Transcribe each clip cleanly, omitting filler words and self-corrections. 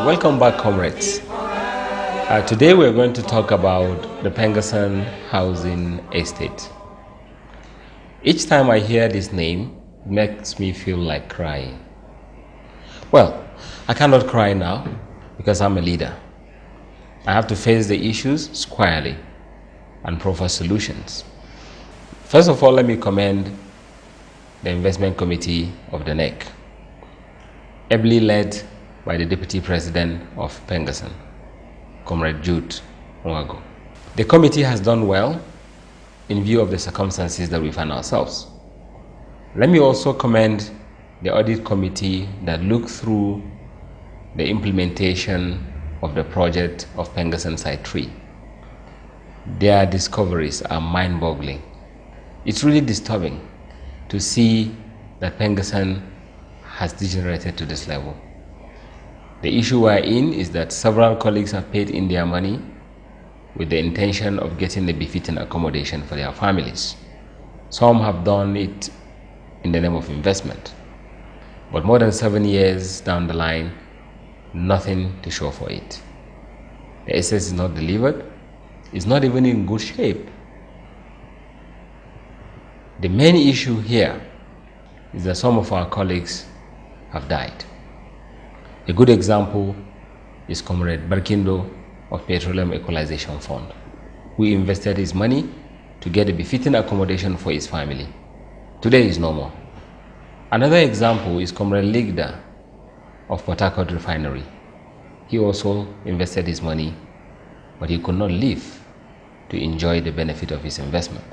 Welcome back, comrades. Today we're going to talk about the PENGASSAN Housing Estate. Each time I hear this name, it makes me feel like crying. Well, I cannot cry now because I'm a leader. I have to face the issues squarely and proffer solutions. First of all, let me commend the Investment Committee of the NEC, ably led by the Deputy President of PENGASSAN, Comrade Jude Nwago. The committee has done well in view of the circumstances that we find ourselves. Let me also commend the audit committee that looked through the implementation of the project of PENGASSAN Site 3. Their discoveries are mind-boggling. It's really disturbing to see that PENGASSAN has degenerated to this level. The issue we're in is that several colleagues have paid in their money with the intention of getting a befitting accommodation for their families. Some have done it in the name of investment. But more than 7 years down the line, nothing to show for it. The estate is not delivered. It's not even in good shape. The main issue here is that some of our colleagues have died. A good example is Comrade Barkindo of Petroleum Equalization Fund, who invested his money to get a befitting accommodation for his family. Today is no more. Another example is Comrade Ligda of Port Harcourt Refinery. He also invested his money, but he could not live to enjoy the benefit of his investment.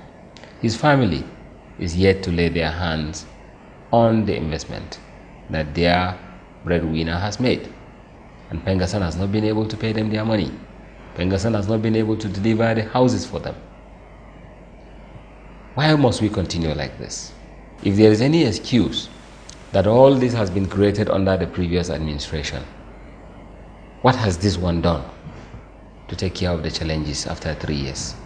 His family is yet to lay their hands on the investment that their breadwinner has made, and PENGASSAN has not been able to pay them their money. PENGASSAN has not been able to deliver the houses for them. Why must we continue like this? If there is any excuse that all this has been created under the previous administration, what has this one done to take care of the challenges after 3 years?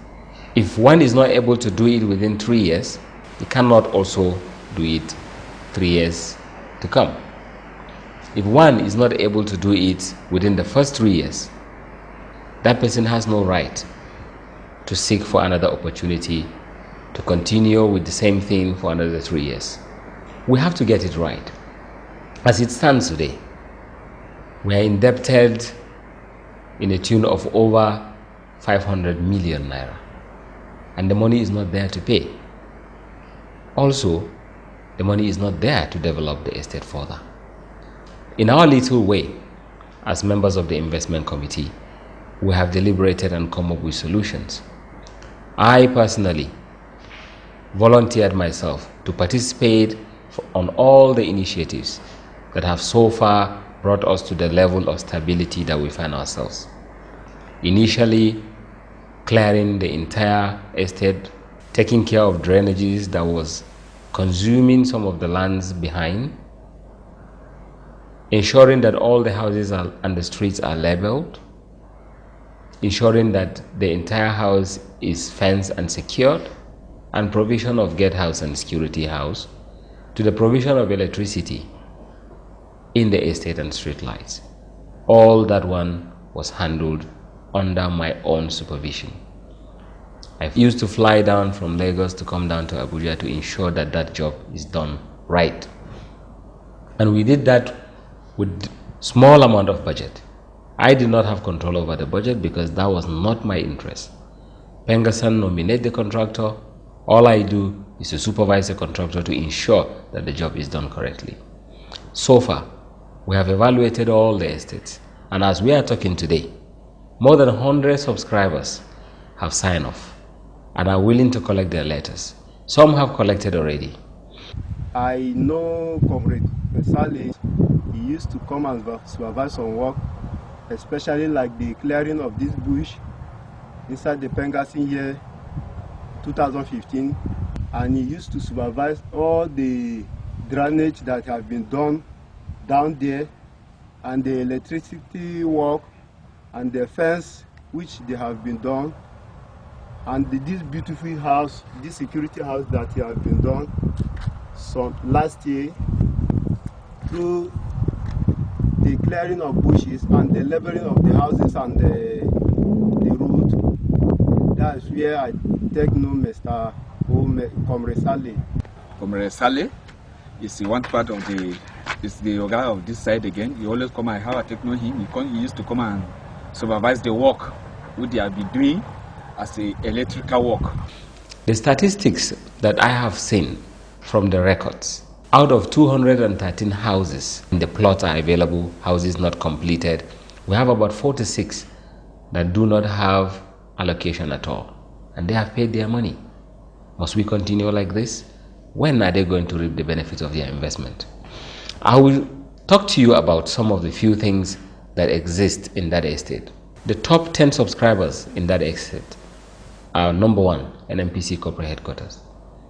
If one is not able to do it within 3 years, he cannot also do it 3 years to come. If one is not able to do it within the first 3 years, that person has no right to seek for another opportunity to continue with the same thing for another 3 years. We have to get it right. As it stands today, we are indebted in a tune of over 500 million naira, and the money is not there to pay. Also, the money is not there to develop the estate further. In our little way, as members of the investment committee, we have deliberated and come up with solutions. I personally volunteered myself to participate on all the initiatives that have so far brought us to the level of stability that we find ourselves. Initially, clearing the entire estate, taking care of drainages that was consuming some of the lands behind, ensuring that all the houses and the streets are leveled, ensuring that the entire house is fenced and secured, and provision of guard house and security house, to the provision of electricity in the estate and street lights. All that one was handled under my own supervision. I used to fly down from Lagos to come down to Abuja to ensure that that job is done right. And we did that with small amount of budget. I did not have control over the budget because that was not my interest. PENGASSAN nominate the contractor. All I do is to supervise the contractor to ensure that the job is done correctly. So far, we have evaluated all the estates, and as we are talking today, more than 100 subscribers have signed off and are willing to collect their letters. Some have collected already. I know Comrade Saleh. He used to come and supervise some work, especially like the clearing of this bush inside the PENGASSAN year 2015, and he used to supervise all the drainage that have been done down there, and the electricity work and the fence which they have been done, and this beautiful house, this security house that has been done last year through the clearing of bushes and the leveling of the houses and the road. That's where I take no Mr. Comrade Saleh. Comrade Saleh is one part of the guy of this side again. He always come and have a take know him. He used to come and supervise the work which they have been doing as a electrical work. The statistics that I have seen from the records, out of 213 houses in the plots are available, houses not completed, we have about 46 that do not have allocation at all, and they have paid their money. Must we continue like this? When are they going to reap the benefits of their investment? I will talk to you about some of the few things that exist in that estate. The top 10 subscribers in that estate are: number one, NMPC corporate headquarters.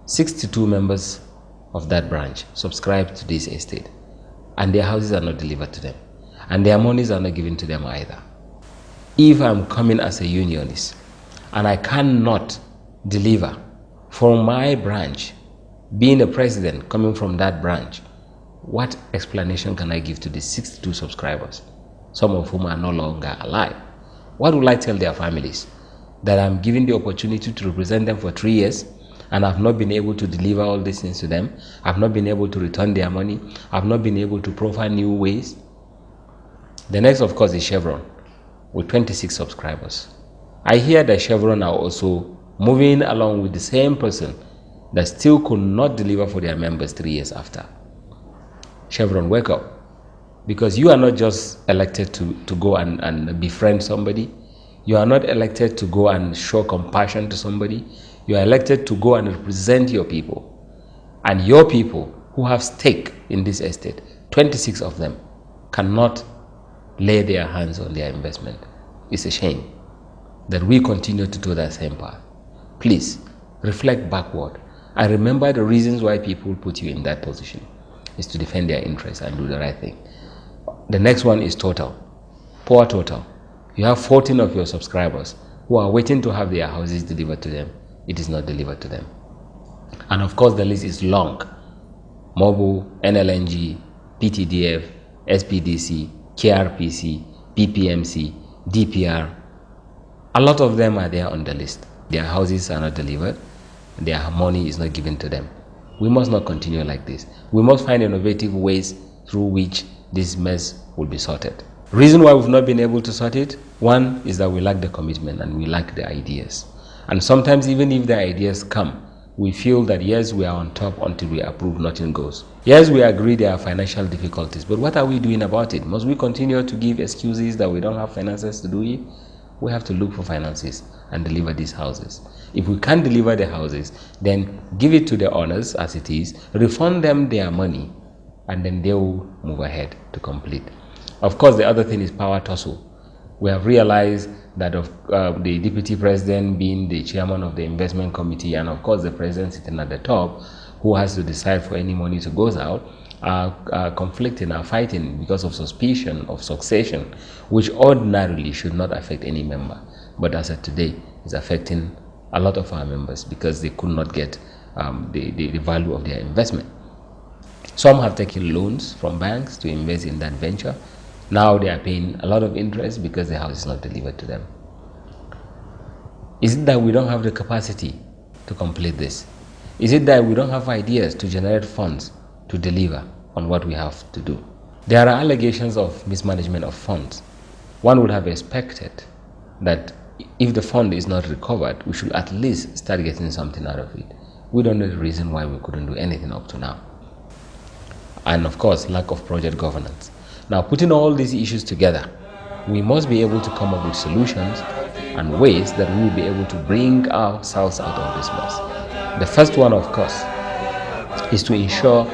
62 members of that branch subscribe to this estate, and their houses are not delivered to them, and their monies are not given to them either. If I'm coming as a unionist and I cannot deliver for my branch, being a president coming from that branch, what explanation can I give to the 62 subscribers, some of whom are no longer alive? What will I tell their families? That I'm given the opportunity to represent them for 3 years and I've not been able to deliver all these things to them. I've not been able to return their money. I've not been able to provide new ways. The next, of course, is Chevron with 26 subscribers. I hear that Chevron are also moving along with the same person that still could not deliver for their members 3 years after. Chevron, wake up. Because you are not just elected to go and befriend somebody. You are not elected to go and show compassion to somebody. You are elected to go and represent your people. And your people who have stake in this estate, 26 of them, cannot lay their hands on their investment. It's a shame that we continue to do that same path. Please, reflect backward and remember the reasons why people put you in that position is to defend their interests and do the right thing. The next one is Total. Poor Total. You have 14 of your subscribers who are waiting to have their houses delivered to them. It is not delivered to them. And of course, the list is long. Mobu, NLNG, PTDF, SPDC, KRPC, PPMC, DPR. A lot of them are there on the list. Their houses are not delivered. Their money is not given to them. We must not continue like this. We must find innovative ways through which this mess will be sorted. Reason why we've not been able to sort it, one is that we lack the commitment and we lack the ideas. And sometimes even if the ideas come, we feel that yes, we are on top until we approve, nothing goes. Yes, we agree there are financial difficulties, but what are we doing about it? Must we continue to give excuses that we don't have finances to do it? We have to look for finances and deliver these houses. If we can't deliver the houses, then give it to the owners as it is, refund them their money, and then they will move ahead to complete. Of course, the other thing is power tussle. We have realized that the deputy president being the chairman of the investment committee, and of course the president sitting at the top, who has to decide for any money to goes out, are conflicting, are fighting because of suspicion of succession, which ordinarily should not affect any member. But as of today, it's affecting a lot of our members because they could not get the value of their investment. Some have taken loans from banks to invest in that venture. Now they are paying a lot of interest because the house is not delivered to them. Is it that we don't have the capacity to complete this? Is it that we don't have ideas to generate funds to deliver on what we have to do? There are allegations of mismanagement of funds. One would have expected that if the fund is not recovered, we should at least start getting something out of it. We don't know the reason why we couldn't do anything up to now. And of course, lack of project governance. Now, putting all these issues together, we must be able to come up with solutions and ways that we will be able to bring ourselves out of this mess. The first one, of course, is to ensure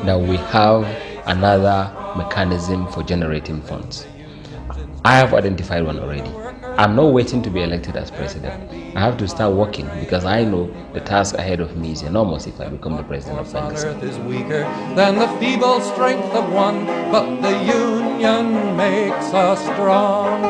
that we have another mechanism for generating funds. I have identified one already. I'm not waiting to be elected as president. I have to start working because I know the task ahead of me is enormous if I become the president of PENGASSAN. Earth is weaker than the feeble strength of one, but the union makes us strong.